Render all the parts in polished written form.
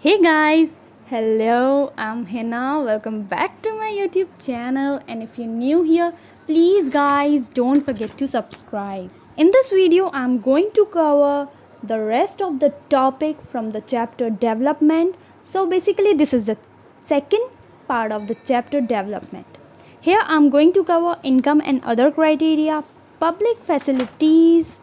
Hey guys, hello, I'm Hina. Welcome back to my YouTube channel. And if you're new here, please guys don't forget to subscribe. In this video, I'm going to cover the rest of the topic from the chapter development. So basically, this is the second part of the chapter development. Here, I'm going to cover income and other criteria, public facilities,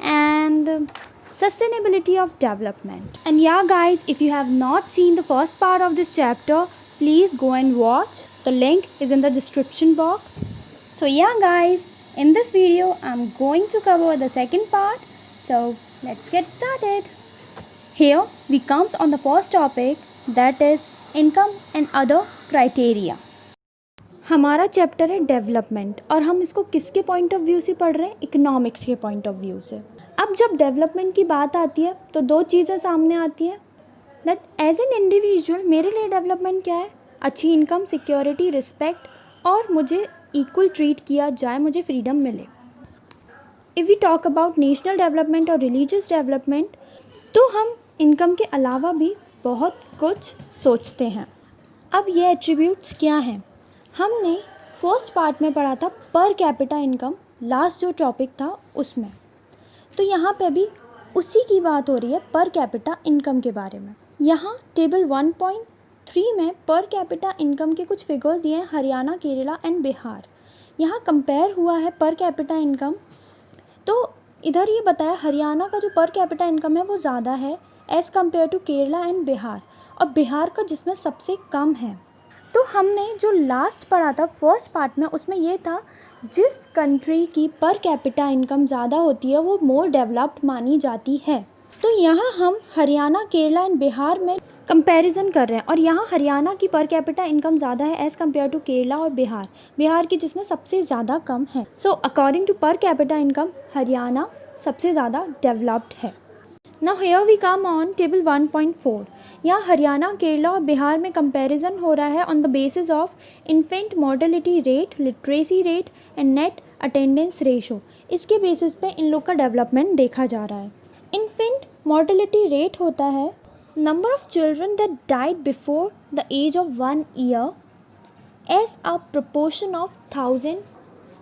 and sustainability of development. And yeah guys, if you have not seen the first part of this chapter, please go and watch. The link is in the description box. So yeah guys, in this video I'm going to cover the second part. So let's get started. Here we comes on the first topic, that is income and other criteria. हमारा chapter है development और हम इसको किसके point of view से पढ़ रहे हैं? इकोनॉमिक्स के पॉइंट ऑफ व्यू से। अब जब डेवलपमेंट की बात आती है तो दो चीज़ें सामने आती हैं, दैट एज एन इंडिविजुअल मेरे लिए डेवलपमेंट क्या है? अच्छी इनकम, सिक्योरिटी, रिस्पेक्ट और मुझे इक्वल ट्रीट किया जाए, मुझे फ्रीडम मिले। If we talk about national development और रिलीजियस डेवलपमेंट तो हम इनकम के अलावा भी बहुत कुछ सोचते हैं। अब ये एट्रीब्यूट्स क्या हैं? हमने फर्स्ट पार्ट में पढ़ा था पर कैपिटा इनकम, लास्ट जो टॉपिक था उसमें। तो यहाँ पे भी उसी की बात हो रही है, पर कैपिटा इनकम के बारे में। यहाँ टेबल 1.3 में पर कैपिटा इनकम के कुछ फिगर्स दिए हैं, हरियाणा, केरला एंड बिहार। यहाँ कंपेयर हुआ है पर कैपिटा इनकम। तो इधर ये बताया हरियाणा का जो पर कैपिटा इनकम है वो ज़्यादा है as compare to Kerala and Bihar, और बिहार का जिसमें सबसे कम है। तो हमने जो लास्ट पढ़ा था फर्स्ट पार्ट में, उसमें ये था जिस कंट्री की पर कैपिटा इनकम ज़्यादा होती है वो मोर डेवलप्ड मानी जाती है। तो यहाँ हम हरियाणा, केरला एंड बिहार में कंपैरिजन कर रहे हैं, और यहाँ हरियाणा की पर कैपिटा इनकम ज़्यादा है एज़ कम्पेयर टू केरला और बिहार की जिसमें सबसे ज़्यादा कम है। So according to per capita income Haryana सबसे ज़्यादा डेवलप्ड है। Now here we come on table 1.4। यहाँ हरियाणा, केरला और बिहार में कंपैरिजन हो रहा है on the basis of infant mortality rate, literacy rate and net attendance ratio. इसके बेसिस पे इन लोग का डेवलपमेंट देखा जा रहा है। इन्फेंट मोर्टेलिटी रेट होता है number of children that died before the age of 1 year as a proportion of 1000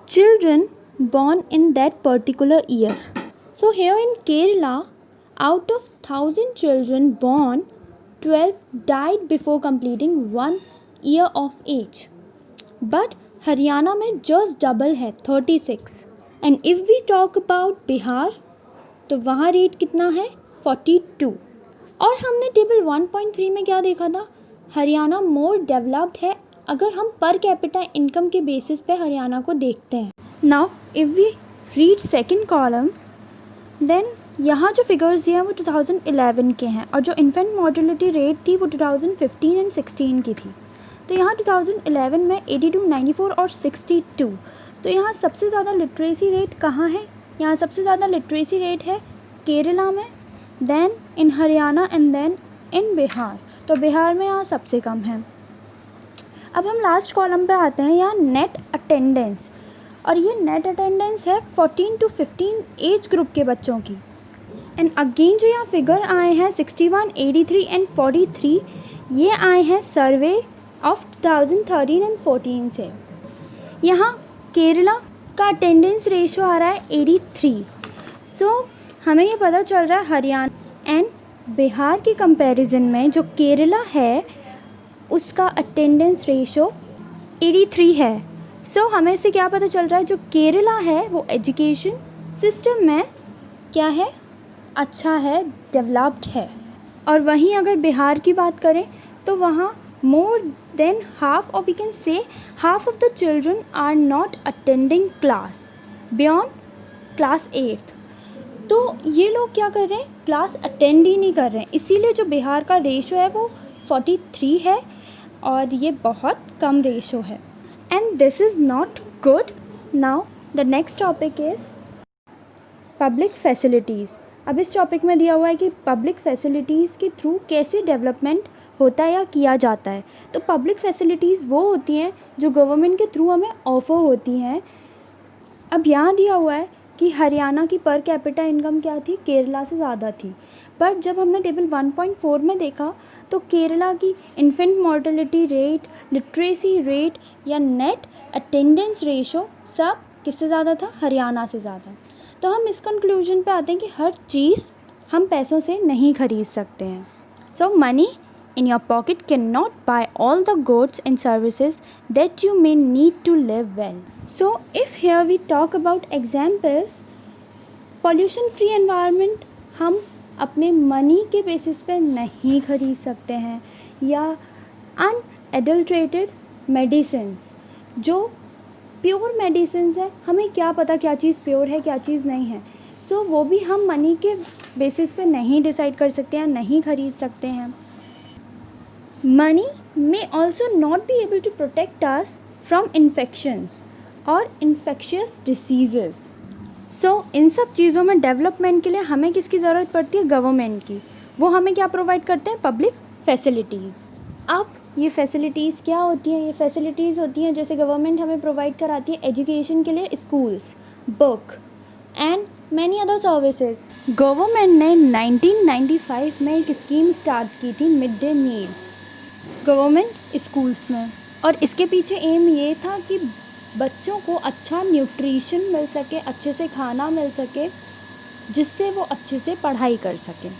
children born in that particular year. So here in Kerala, out of 1000 children born, 12 died before completing 1 year of age. But Haryana में just double है 36। And if we talk about Bihar तो वहाँ rate कितना है 42। और हमने table 1.3 में क्या देखा था? हरियाणा मोर डेवलप्ड है अगर हम पर कैपिटा इनकम के बेसिस पे हरियाणा को देखते हैं। Now if we read second column, then यहाँ जो फिगर्स दिए हैं वो 2011 के हैं, और जो इन्फेंट मोर्टेलिटी रेट थी वो 2015 एंड 16 की थी। तो यहाँ 2011 में 82, 94 और 62। तो यहाँ सबसे ज़्यादा लिटरेसी रेट कहाँ है? यहाँ सबसे ज़्यादा लिटरेसी रेट है केरला में, then in Haryana and then in Bihar. तो बिहार में यहाँ सबसे कम है। अब हम लास्ट कॉलम पे आते हैं, यहाँ नेट अटेंडेंस, और ये नेट अटेंडेंस है 14 to 15 एज ग्रुप के बच्चों की। एंड अगेन जो यहाँ फिगर आए हैं 61, 83 एंड 43, ये आए हैं सर्वे ऑफ 2013 एंड 14 से। यहाँ केरला का अटेंडेंस रेशो आ रहा है 83। सो हमें ये पता चल रहा है हरियाणा एंड बिहार के कंपैरिजन में जो केरला है उसका अटेंडेंस रेशो 83 है। सो हमें इससे क्या पता चल रहा है? जो केरला है वो एजुकेशन सिस्टम में क्या है? अच्छा है, डेवलप्ड है। और वहीं अगर बिहार की बात करें तो वहाँ मोर देन हाफ, और we can say half of the children are not attending class beyond class 8th। तो ये लोग क्या कर रहे हैं? क्लास अटेंड ही नहीं कर रहे हैं। इसीलिए जो बिहार का रेशो है वो 43 है, और ये बहुत कम रेशो है। And this is not good. Now the next topic is public facilities. अब इस टॉपिक में दिया हुआ है कि पब्लिक फैसिलिटीज़ के थ्रू कैसे डेवलपमेंट होता है या किया जाता है। तो पब्लिक फैसिलिटीज़ वो होती हैं जो गवर्नमेंट के थ्रू हमें ऑफ़र होती हैं। अब यहाँ दिया हुआ है कि हरियाणा की पर कैपिटा इनकम क्या थी? केरला से ज़्यादा थी। बट जब हमने टेबल 1.4 में देखा तो केरला की infant mortality rate, literacy rate या नेट अटेंडेंस रेशो सब किससे ज़्यादा था? हरियाणा से ज़्यादा। तो हम इस कंक्लूजन पे आते हैं कि हर चीज़ हम पैसों से नहीं खरीद सकते हैं। सो money in your pocket cannot buy all the goods and services that you may need to live well. So if here we talk about examples, pollution free environment हम अपने मनी के बेसिस पे नहीं खरीद सकते हैं, या अनएडल्ट्रेटेड मेडिसिन्स, जो प्योर मेडिसिन्स है, हमें क्या पता क्या चीज़ प्योर है क्या चीज़ नहीं है, तो वो भी हम मनी के बेसिस पे नहीं डिसाइड कर सकते हैं, नहीं खरीद सकते हैं। Money may also not be able to protect us from infections or infectious diseases. So इन सब चीज़ों में डेवलपमेंट के लिए हमें किसकी ज़रूरत पड़ती है? गवर्नमेंट की। वो हमें क्या प्रोवाइड करते हैं? Public facilities. अब ये फैसिलिटीज़ क्या होती हैं? ये फैसिलिटीज़ होती हैं जैसे गवर्नमेंट हमें प्रोवाइड कराती है एजुकेशन के लिए schools, book and many other services. Government ने 1995 में एक स्कीम स्टार्ट की थी, mid day meal, government schools में, और इसके पीछे एम ये था कि बच्चों को अच्छा न्यूट्रिशन मिल सके, अच्छे से खाना मिल सके, जिससे वो अच्छे से पढ़ाई कर सकें।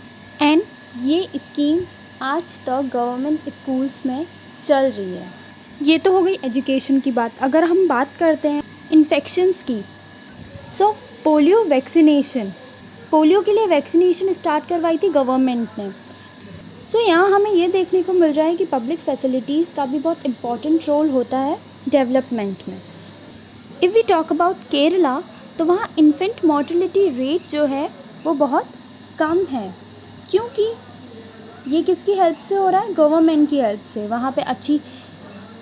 एंड ये स्कीम आज तक गवर्नमेंट स्कूल्स में चल रही है। ये तो हो गई एजुकेशन की बात। अगर हम बात करते हैं इन्फेक्शंस की, सो पोलियो वैक्सीनेशन, पोलियो के लिए वैक्सीनेशन स्टार्ट करवाई थी गवर्नमेंट ने। सो यहाँ हमें ये देखने को मिल रहा है कि पब्लिक फैसिलिटीज़ का भी बहुत इम्पॉर्टेंट रोल होता है डेवलपमेंट में। If we talk about Kerala, तो वहाँ इन्फेंट मॉर्टेलिटी रेट जो है वो बहुत कम है, क्योंकि ये किसकी हेल्प से हो रहा है? गवर्नमेंट की हेल्प से। वहाँ पे अच्छी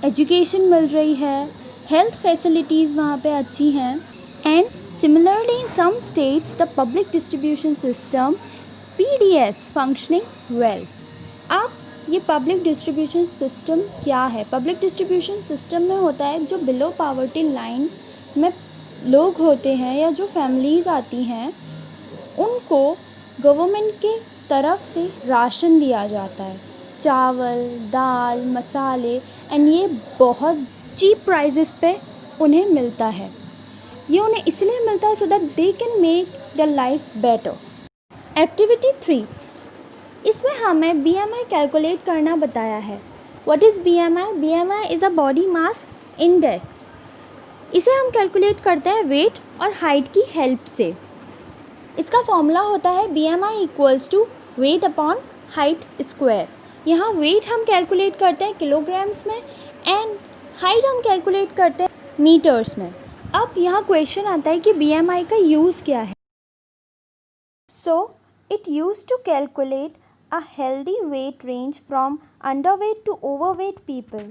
एजुकेशन मिल रही है, हेल्थ फैसिलिटीज़ वहाँ पे अच्छी हैं। And similarly in some states the public distribution system PDS functioning well. अब ये पब्लिक डिस्ट्रीब्यूशन सिस्टम क्या है? पब्लिक डिस्ट्रीब्यूशन सिस्टम में होता है जो बिलो पावर्टी लाइन में लोग होते हैं या जो फैमिलीज़ आती हैं, उनको गवर्नमेंट के तरफ से राशन दिया जाता है, चावल, दाल, मसाले, एंड ये बहुत चीप प्राइसेस पे उन्हें मिलता है। ये उन्हें इसलिए मिलता है so that they can make their life better. Activity 3, इसमें हमें BMI कैलकुलेट करना बताया है। What is BMI? BMI is a body mass index. इसे हम कैलकुलेट करते हैं वेट और हाइट की हेल्प से। इसका फॉर्मूला होता है BMI equals to weight upon height square. यहाँ वेट हम कैलकुलेट करते हैं किलोग्राम्स में एंड हाइट हम कैलकुलेट करते हैं मीटर्स में। अब यहाँ क्वेश्चन आता है कि BMI का यूज़ क्या है? So it use to calculate a healthy weight range from underweight to overweight people.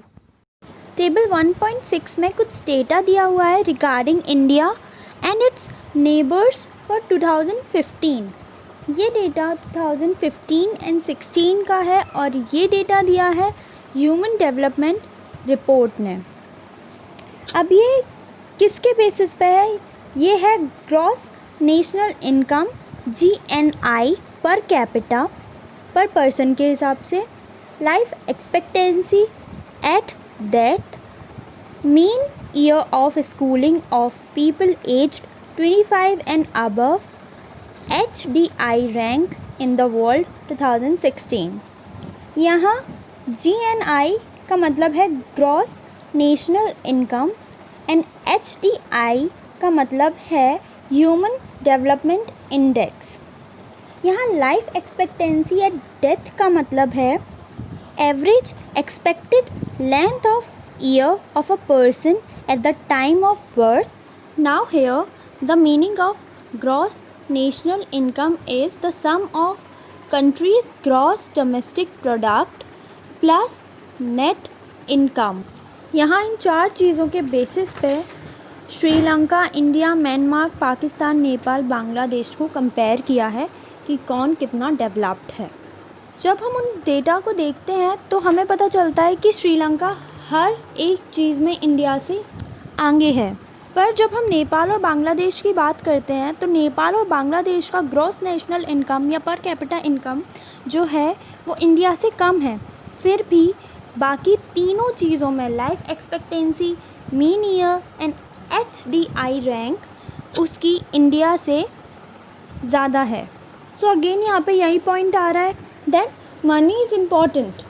Table 1.6 में कुछ डेटा दिया हुआ है regarding India and its neighbours for 2015। ये डेटा 2015 एंड 16 का है और ये डेटा दिया है ह्यूमन डेवलपमेंट रिपोर्ट ने। अब ये किसके बेसिस पे है? ये है gross national income GNI per capita पर पर्सन के हिसाब से, life expectancy at death, mean year of schooling of people aged 25 and above, HDI rank in the world 2016। यहाँ GNI का मतलब है gross national income and HDI का मतलब है ह्यूमन डेवलपमेंट इंडेक्स। यहाँ लाइफ एक्सपेक्टेंसी एट डेथ का मतलब है average expected length of year of a person at the time of birth. Now here the meaning of gross national income is the sum of country's gross domestic product plus net income. यहाँ इन 4 चीज़ों के basis पे Sri Lanka, India, Myanmar, Pakistan, Nepal, Bangladesh को compare किया है कि कौन कितना डेवलप्ड है। जब हम उन डेटा को देखते हैं तो हमें पता चलता है कि श्रीलंका हर एक चीज़ में इंडिया से आगे है। पर जब हम नेपाल और बांग्लादेश की बात करते हैं तो नेपाल और बांग्लादेश का ग्रॉस नेशनल इनकम या पर कैपिटा इनकम जो है वो इंडिया से कम है। फिर भी बाकी तीनों चीज़ों में life expectancy, mean year and HDI rank उसकी इंडिया से ज़्यादा है। सो अगेन यहाँ पे यही पॉइंट आ रहा है that money is important,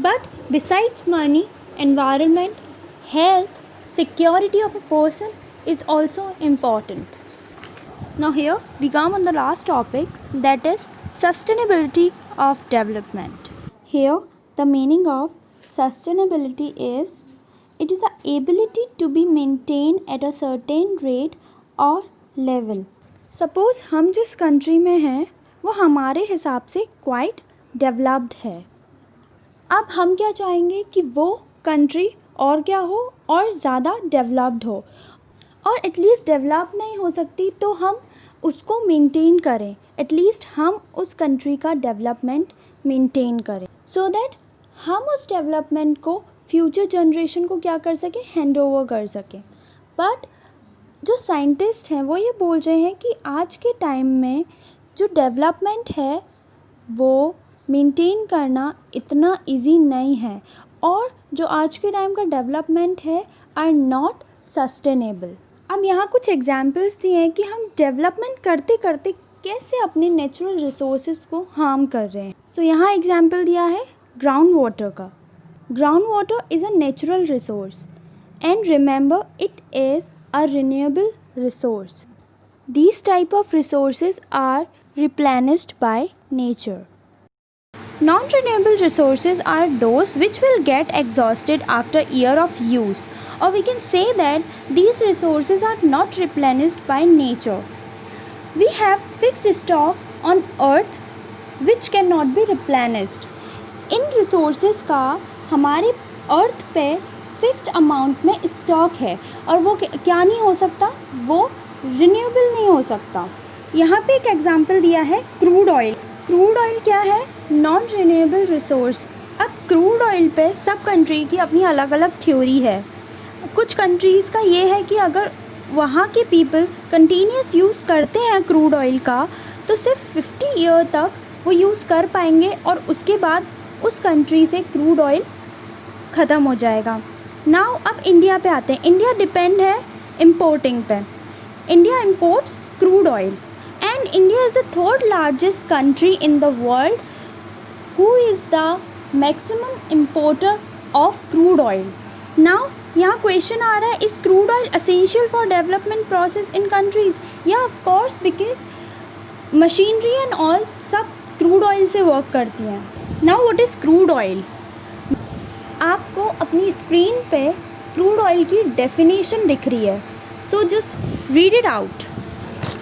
but besides money, environment, health, security of a person is also important. Now here we come on the last topic, that is sustainability of development. Here the meaning of sustainability is it is the ability to be maintained at a certain rate or level. Suppose हम जिस country में हैं वो हमारे हिसाब से quite developed है। अब हम क्या चाहेंगे कि वो कंट्री और क्या हो और ज़्यादा डेवलप्ड हो, और एटलीस्ट डेवलप नहीं हो सकती तो हम उसको मेंटेन करें, एटलीस्ट हम उस कंट्री का डेवलपमेंट मेंटेन करें सो दैट हम उस डेवलपमेंट को फ्यूचर जनरेशन को क्या कर सकें, हैंड ओवर कर सकें। बट जो साइंटिस्ट हैं वो ये बोल रहे हैं कि आज के टाइम में जो डेवलपमेंट है वो मेंटेन करना इतना इजी नहीं है, और जो आज के टाइम का डेवलपमेंट है आर नॉट सस्टेनेबल। अब यहाँ कुछ एग्जांपल्स दिए हैं कि हम डेवलपमेंट करते करते कैसे अपने नेचुरल रिसोर्सेज को हार्म कर रहे हैं। सो यहाँ एग्जांपल दिया है ग्राउंड वाटर का। Ground water is a natural resource and remember it is a renewable resource. These type of resources are replenished by nature. Non-renewable resources are those which will get exhausted after year of use, or we can say that these resources are not replenished by nature. We have fixed stock on earth which cannot be replenished. In resources का हमारे अर्थ पे fixed amount में stock है और वो क्या नहीं हो सकता, वो रिन्यूएबल नहीं हो सकता। यहाँ पे एक एग्जांपल दिया है क्रूड ऑयल। क्रूड ऑयल क्या है, नॉन रिन्यूएबल रिसोर्स। अब क्रूड ऑयल पे सब कंट्री की अपनी अलग अलग थ्योरी है। कुछ कंट्रीज़ का ये है कि अगर वहाँ के पीपल कंटिन्यूस यूज़ करते हैं क्रूड ऑयल का तो सिर्फ 50 ईयर तक वो यूज़ कर पाएंगे और उसके बाद उस कंट्री से क्रूड ऑयल ख़त्म हो जाएगा। नाउ अब इंडिया पे आते हैं। इंडिया डिपेंड है इम्पोर्टिंग पे। India imports crude oil and India is the third largest country in the world who is the maximum importer of crude oil. Now यहाँ क्वेश्चन आ रहा है, is crude oil essential for development process in countries? Yeah, of course, because machinery and all सब crude oil से work करती हैं। Now what is crude oil? आपको अपनी screen पे क्रूड ऑयल की डेफिनेशन दिख रही है, so just read it out.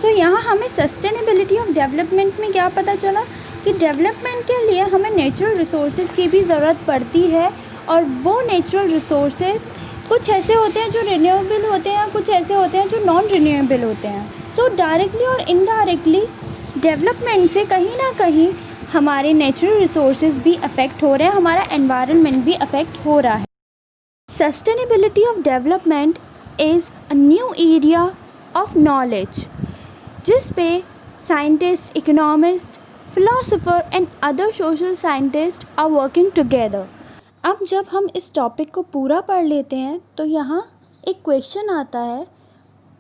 तो यहाँ हमें सस्टेनेबिलिटी ऑफ डेवलपमेंट में क्या पता चला कि डेवलपमेंट के लिए हमें नेचुरल रिसोर्सेज की भी ज़रूरत पड़ती है, और वो नेचुरल रिसोर्सेज कुछ ऐसे होते हैं जो रिन्यूएबल होते हैं, कुछ ऐसे होते हैं जो नॉन रिन्यूएबल होते हैं। सो डायरेक्टली और इनडायरेक्टली डेवलपमेंट से कहीं ना कहीं हमारे नेचुरल रिसोर्सेज भी अफेक्ट हो रहे हैं, हमारा एनवायरनमेंट भी अफेक्ट हो रहा है। Sustainability of development is a new area of knowledge जिस पे scientist, economist, philosopher and other social scientist are working together. अब जब हम इस टॉपिक को पूरा पढ़ लेते हैं तो यहाँ एक क्वेश्चन आता है,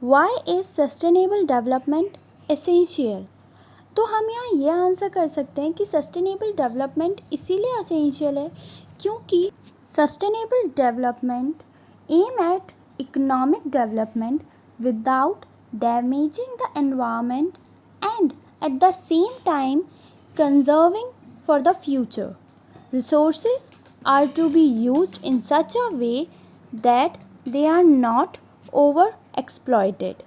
why is sustainable development essential? तो हम यहाँ ये आंसर कर सकते हैं कि सस्टेनेबल डेवलपमेंट इसीलिए एसेंशियल है क्योंकि sustainable development aim at economic development without damaging the environment and at the same time conserving for the future. Resources are to be used in such a way that they are not over exploited.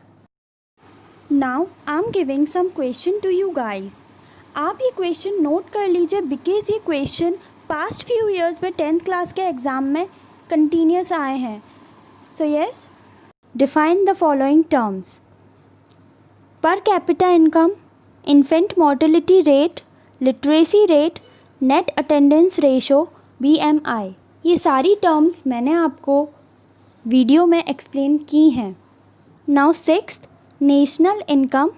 Now I am giving some question to you guys. आप ये question note कर लीजिए because ये question past few years में 10th class के exam में continuous आए हैं। So yes, define the following terms: पर capita income, infant mortality rate, literacy rate, net attendance ratio, BMI। ये सारी टर्म्स मैंने आपको वीडियो में एक्सप्लेन की हैं। Now sixth, national income,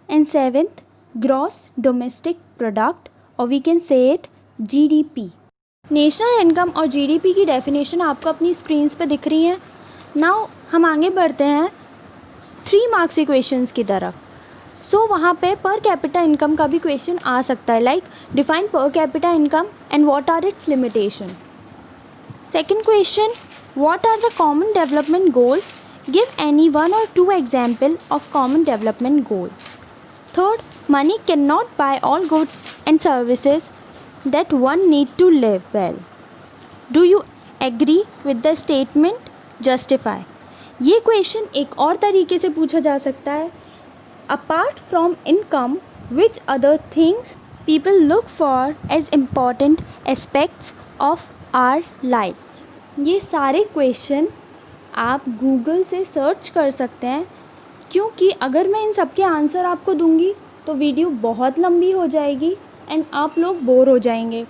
and seventh, gross domestic product, or we can say it GDP. National income और GDP की definition आपको अपनी स्क्रीन्स पे दिख रही है. नाउ हम आगे बढ़ते हैं 3 मार्क्स के क्वेश्चंस की तरफ. सो वहाँ पे पर कैपिटा इनकम का भी क्वेश्चन आ सकता है, like define per capita income and what are its limitation. Second question, what are the common development goals, give any 1 or 2 example of common development goal. Third, money can not buy all goods and services that one need to live well. Do you agree with the statement? Justify. ये question एक और तरीके से पूछा जा सकता है, apart from income, which other things people look for as important aspects of our lives? ये सारे क्वेश्चन आप गूगल से सर्च कर सकते हैं, क्योंकि अगर मैं इन सब के आंसर आपको दूंगी तो वीडियो बहुत लंबी हो जाएगी एंड आप लोग बोर हो जाएंगे.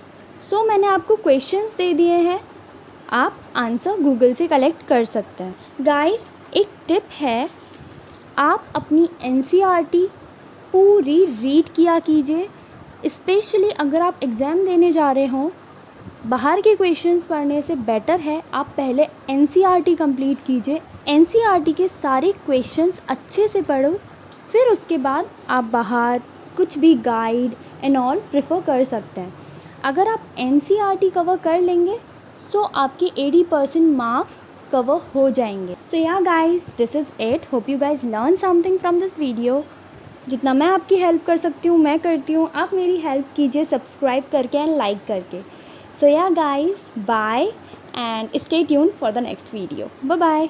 सो मैंने आपको क्वेश्चंस दे दिए हैं, आप आंसर गूगल से कलेक्ट कर सकते हैं. गाइस, एक टिप है, आप अपनी एनसीईआरटी पूरी रीड किया कीजिए. स्पेशली अगर आप एग्ज़ाम देने जा रहे हों, बाहर के क्वेश्चंस पढ़ने से बेटर है आप पहले एनसीईआरटी कंप्लीट कीजिए. एनसीईआरटी के सारे क्वेश्चंस अच्छे से पढ़ो, फिर उसके बाद आप बाहर कुछ भी गाइड एंड ऑल प्रेफर कर सकते हैं. अगर आप एनसीईआरटी कवर कर लेंगे सो आपके 80% मार्क्स कवर हो जाएंगे. सो yeah guys, this is it. Hope you guys learn something from this video. जितना मैं आपकी हेल्प कर सकती हूँ मैं करती हूँ. आप मेरी हेल्प कीजिए सब्सक्राइब करके एंड लाइक करके. So yeah guys, bye and stay tuned for the next video. Bye bye.